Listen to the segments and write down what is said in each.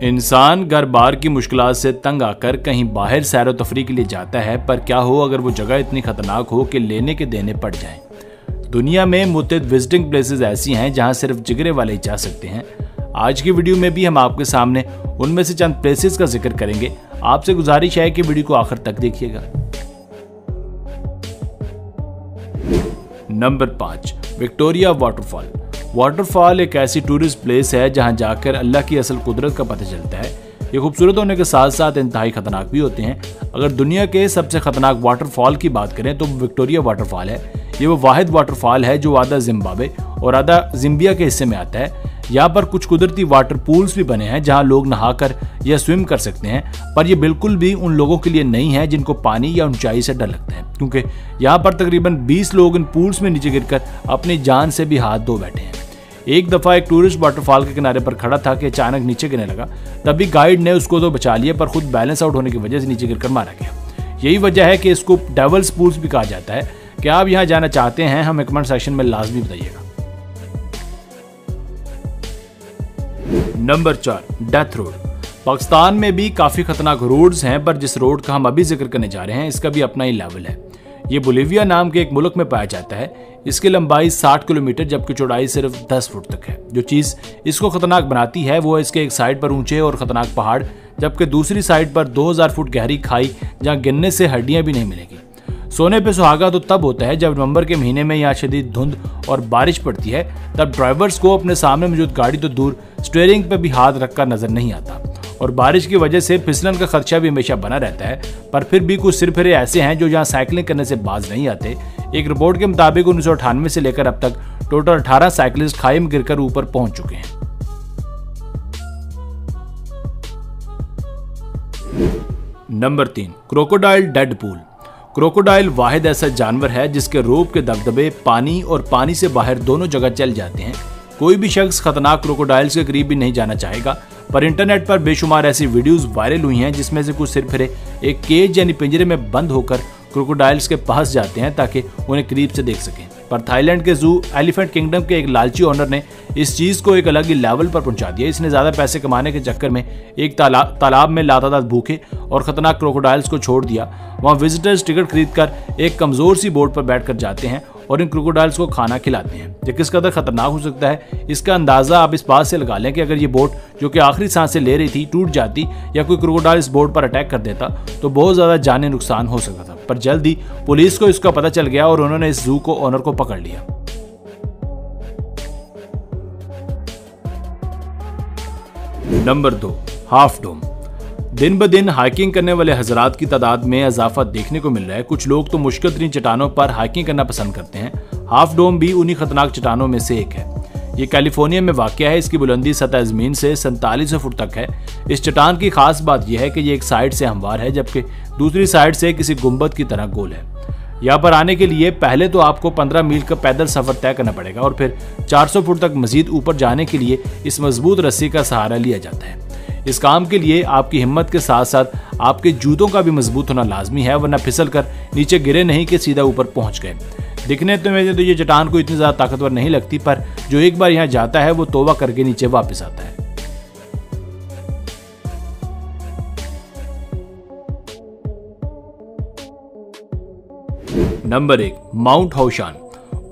इंसान घर बार की मुश्किलात से तंग आकर कहीं बाहर सैर व तफरी के लिए जाता है, पर क्या हो अगर वो जगह इतनी खतरनाक हो कि लेने के देने पड़ जाएं। दुनिया में मुतअद्दिद विजिटिंग प्लेसेस ऐसी हैं जहां सिर्फ जिगरे वाले ही जा सकते हैं। आज की वीडियो में भी हम आपके सामने उनमें से चंद प्लेसेस का जिक्र करेंगे। आपसे गुजारिश है कि वीडियो को आखिर तक देखिएगा। Number 5, Victoria waterfall. वाटरफॉल एक ऐसी टूरिस्ट प्लेस है जहां जाकर अल्लाह की असल कुदरत का पता चलता है। ये खूबसूरत होने के साथ साथ इंतहाई खतरनाक भी होते हैं। अगर दुनिया के सबसे खतरनाक वाटरफॉल की बात करें तो विक्टोरिया वाटरफॉल है। ये वो वाहिद वाटरफॉल है जो आधा जिम्बाब्वे और आधा जिम्बिया के हिस्से में आता है। यहाँ पर कुछ कुदरती वाटर पूल्स भी बने हैं जहाँ लोग नहाकर या स्विम कर सकते हैं, पर यह बिल्कुल भी उन लोगों के लिए नहीं है जिनको पानी या ऊंचाई से डर लगता है, क्योंकि यहाँ पर तकरीबन 20 लोग इन पूल्स में नीचे गिरकर अपनी जान से भी हाथ धो बैठे हैं। एक दफ़ा एक टूरिस्ट वाटरफॉल के किनारे पर खड़ा था कि अचानक नीचे गिरने लगा। तभी गाइड ने उसको तो बचा लिया, पर खुद बैलेंस आउट होने की वजह से नीचे गिरकर मारा गया। यही वजह है कि इसको डेविल्स पूल्स भी कहा जाता है। क्या आप यहाँ जाना चाहते हैं? हमें कमेंट सेक्शन में लाजमी बताइएगा। Number 4, death road. पाकिस्तान में भी काफ़ी खतरनाक रोड्स हैं, पर जिस रोड का हम अभी जिक्र करने जा रहे हैं इसका भी अपना ही लेवल है। ये बोलिविया नाम के एक मुल्क में पाया जाता है। इसकी लंबाई 60 किलोमीटर जबकि चौड़ाई सिर्फ 10 फुट तक है। जो चीज़ इसको खतरनाक बनाती है वो है इसके एक साइड पर ऊंचे और खतरनाक पहाड़, जबकि दूसरी साइड पर 2000 फुट गहरी खाई जहाँ गिरने से हड्डियां भी नहीं मिलेगी। सोने पे सुहागा तो तब होता है जब नवंबर के महीने में यहाँ शदीद धुंध और बारिश पड़ती है। तब ड्राइवर्स को अपने सामने मौजूद गाड़ी तो दूर स्टीयरिंग पे भी हाथ रखकर नजर नहीं आता, और बारिश की वजह से फिसलन का खदशा भी हमेशा बना रहता है। पर फिर भी कुछ सिरफिरे ऐसे हैं जो यहाँ साइकिलिंग करने से बाज नहीं आते। एक रिपोर्ट के मुताबिक 1998 से लेकर अब तक टोटल 18 साइकिलिस्ट खाई में गिरकर ऊपर पहुंच चुके हैं। Number 3, crocodile dead pool. Crocodile वाहिद ऐसा जानवर है जिसके रोप के दबदबे पानी और पानी से बाहर दोनों जगह चल जाते हैं। कोई भी शख्स खतरनाक क्रोकोडाइल्स के करीब भी नहीं जाना चाहेगा, पर इंटरनेट पर बेशुमार ऐसी वीडियोस वायरल हुई हैं जिसमें से कुछ सिरफिरे एक केज यानी पिंजरे में बंद होकर क्रोकोडाइल्स के पास जाते हैं ताकि उन्हें करीब से देख सकें। पर थाईलैंड के जू एलिफेंट किंगडम के एक लालची ओनर ने इस चीज़ को एक अलग ही लेवल पर पहुंचा दिया। इसने ज़्यादा पैसे कमाने के चक्कर में एक तालाब में लातादार भूखे और खतरनाक क्रोकोडाइल्स को छोड़ दिया। वहाँ विजिटर्स टिकट खरीदकर एक कमज़ोर सी बोट पर बैठकर जाते हैं और इन क्रोकोडाइल्स को खाना खिलाते हैं। ये किस कदर खतरनाक हो सकता है इसका अंदाज़ा आप इस बात से लगा लें कि अगर ये बोट जो कि आखिरी सांसें ले रही थी टूट जाती या कोई क्रोकोडाइल इस बोट पर अटैक कर देता तो बहुत ज़्यादा जानी नुकसान हो सकता था। पर जल्दी पुलिस को इसका पता चल गया और उन्होंने इस जू को ओनर को पकड़ लिया। Number 2, half dome. दिन ब दिन हाइकिंग करने वाले हजरात की तादाद में इजाफा देखने को मिल रहा है। कुछ लोग तो मुश्किल तरीन चट्टानों पर हाइकिंग करना पसंद करते हैं। हाफ डोम भी उन्हीं खतरनाक चट्टानों में से एक है। ये कैलिफोर्निया में वाक़या है। इसकी बुलंदी सतह ज़मीन से 4700 फुट तक है। इस चट्टान की खास बात यह है कि ये एक साइड से हमवार है जबकि दूसरी साइड से किसी गुंबद की तरह गोल है। यहाँ पर आने के लिए पहले तो आपको 15 मील का पैदल सफर तय करना पड़ेगा और फिर 400 फुट तक मजीद ऊपर जाने के लिए इस मजबूत रस्सी का सहारा लिया जाता है। इस काम के लिए आपकी हिम्मत के साथ साथ आपके जूतों का भी मजबूत होना लाजमी है, वरना फिसल कर नीचे गिरे नहीं कि सीधा ऊपर पहुंच गए। दिखने तो में तो ये चट्टान को इतनी ज़्यादा ताकतवर नहीं लगती, पर जो एक बार यहाँ जाता है वो तौबा करके नीचे वापस आता है। Number 1, Mount Huashan.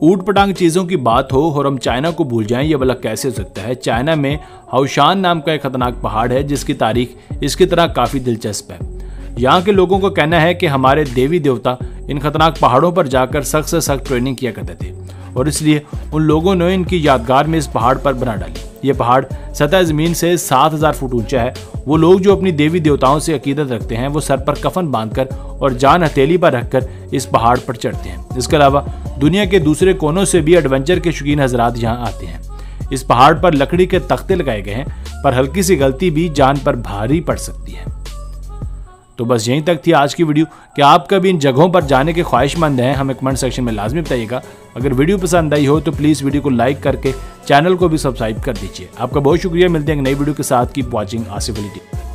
ऊट पटांग चीज़ों की बात हो और हम चाइना को भूल जाएं, ये भला कैसे हो सकता है। चाइना में हाओशान नाम का एक खतरनाक पहाड़ है जिसकी तारीख इसकी तरह काफ़ी दिलचस्प है। यहाँ के लोगों का कहना है कि हमारे देवी देवता इन खतरनाक पहाड़ों पर जाकर सख्त से सख्त ट्रेनिंग किया करते थे और इसलिए उन लोगों ने इनकी यादगार में इस पहाड़ पर बना डाली। ये पहाड़ सतह ज़मीन से 7000 फुट ऊंचा है। वो लोग जो अपनी देवी देवताओं से अकीदत रखते हैं वो सर पर कफन बांधकर और जान हथेली पर रखकर इस पहाड़ पर चढ़ते हैं। इसके अलावा दुनिया के दूसरे कोनों से भी एडवेंचर के शौकीन हजरात यहाँ आते हैं। इस पहाड़ पर लकड़ी के तख्ते लगाए गए हैं, पर हल्की सी गलती भी जान पर भारी पड़ सकती है। तो बस यहीं तक थी आज की वीडियो। क्या आप कभी इन जगहों पर जाने के ख्वाहिशमंद हैं? हमें कमेंट सेक्शन में लाजमी बताइएगा। अगर वीडियो पसंद आई हो तो प्लीज़ वीडियो को लाइक करके चैनल को भी सब्सक्राइब कर दीजिए। आपका बहुत शुक्रिया। मिलते हैं एक नई वीडियो के साथ। Keep watching Asif Ali TV.